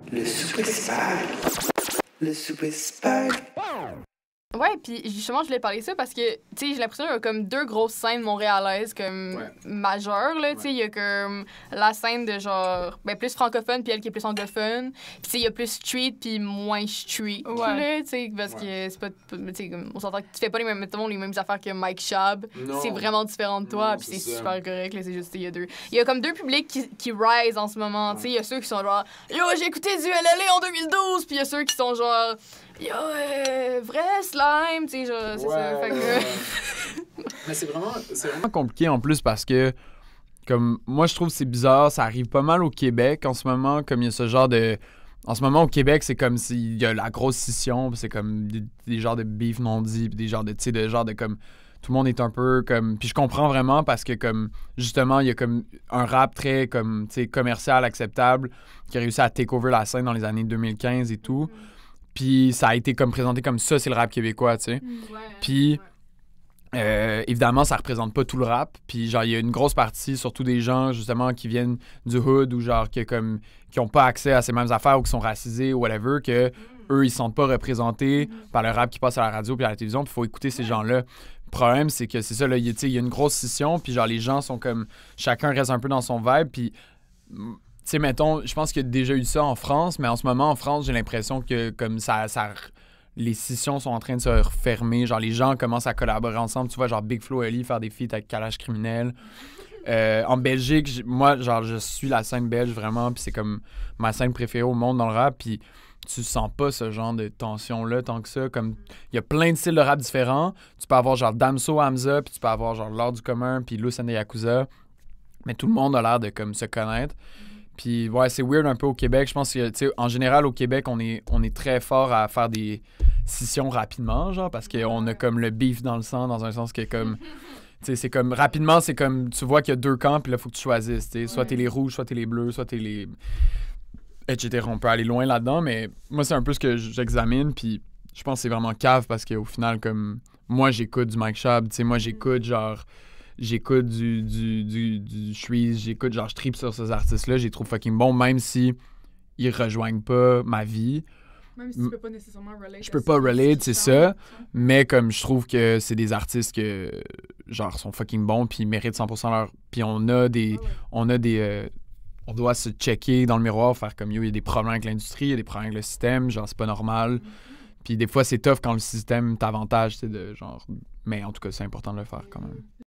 Le souper spag. Le souper spag. Ouais, puis justement, je voulais parler de ça parce que, tu sais, j'ai l'impression qu'il y a comme deux grosses scènes montréalaises comme majeures, là, tu sais, il y a comme la scène de genre, ben plus francophone puis elle qui est plus anglophone, puis tu sais, il y a plus street puis moins street, là, tu sais, parce que c'est pas, tu sais, on s'entend que tu fais pas les mêmes affaires que Mike Schaab, c'est vraiment différent de toi, puis c'est super correct, là, c'est juste, il y a comme deux publics qui rise en ce moment, tu sais, il y a ceux qui sont genre, yo, j'ai écouté du LLA en 2012, puis il y a ceux qui sont genre, yo, vrai slime, tu sais, genre, c'est ça. Fait que... Mais c'est vraiment compliqué en plus parce que, comme, moi, je trouve que c'est bizarre, ça arrive pas mal au Québec en ce moment, comme il y a ce genre de... En ce moment, au Québec, c'est comme s'il y a la grosse scission, puis c'est comme des genres de beef non-dits, puis des genres de, tu sais, de genre de comme... Tout le monde est un peu comme... Puis je comprends vraiment parce que, comme, justement, il y a comme un rap très, comme, tu sais, commercial, acceptable, qui a réussi à take over la scène dans les années 2015 et tout. Puis ça a été comme présenté comme ça, c'est le rap québécois, tu sais. Puis évidemment, ça représente pas tout le rap. Puis genre, il y a une grosse partie, surtout des gens, justement, qui viennent du hood ou genre qui ont pas accès à ces mêmes affaires ou qui sont racisés ou whatever, que eux, ils se sentent pas représentés par le rap qui passe à la radio puis à la télévision. Puis il faut écouter ces gens-là. Le problème, c'est que c'est ça, là, il y a une grosse scission. Puis genre, les gens sont comme... Chacun reste un peu dans son vibe. Puis... Tu sais, mettons, je pense qu'il y a déjà eu ça en France, mais en ce moment, en France, j'ai l'impression que comme ça les scissions sont en train de se refermer. Genre, les gens commencent à collaborer ensemble. Tu vois, genre Big Flo et Ali faire des feats avec Kalash Criminel. En Belgique, moi, genre, je suis la scène belge vraiment, puis c'est comme ma scène préférée au monde dans le rap, puis tu sens pas ce genre de tension-là tant que ça. Comme, il y a plein de styles de rap différents. Tu peux avoir genre Damso Hamza, puis tu peux avoir genre L'Ordre du commun, puis Lous and the Yakuza. Mais tout le monde a l'air de comme se connaître. Puis ouais, c'est weird un peu au Québec. Je pense que, tu sais, en général, au Québec, on est très fort à faire des scissions rapidement, genre, parce qu'on a comme le beef dans le sang, dans un sens que comme... Tu sais, c'est comme... Rapidement, c'est comme... Tu vois qu'il y a deux camps, puis là, il faut que tu choisisses, tu sais. Soit t'es les rouges, soit t'es les bleus, soit t'es les... Etc. On peut aller loin là-dedans, mais moi, c'est un peu ce que j'examine, puis je pense que c'est vraiment cave, parce qu'au final, comme... Moi, j'écoute du Mike Schaab, tu sais, moi, j'écoute, genre... J'écoute du Shreeze, j'écoute, genre, je tripe sur ces artistes-là, je les trouve fucking bons, même si ils rejoignent pas ma vie. Même si tu peux pas nécessairement relate. Je peux pas relate, c'est ça, mais comme je trouve que c'est des artistes que, genre, sont fucking bons, puis ils méritent 100% leur... Puis on doit se checker dans le miroir, faire comme, yo, il y a des problèmes avec l'industrie, il y a des problèmes avec le système, genre, c'est pas normal. Puis des fois, c'est tough quand le système t'avantage, tu sais, de genre... Mais en tout cas, c'est important de le faire quand même.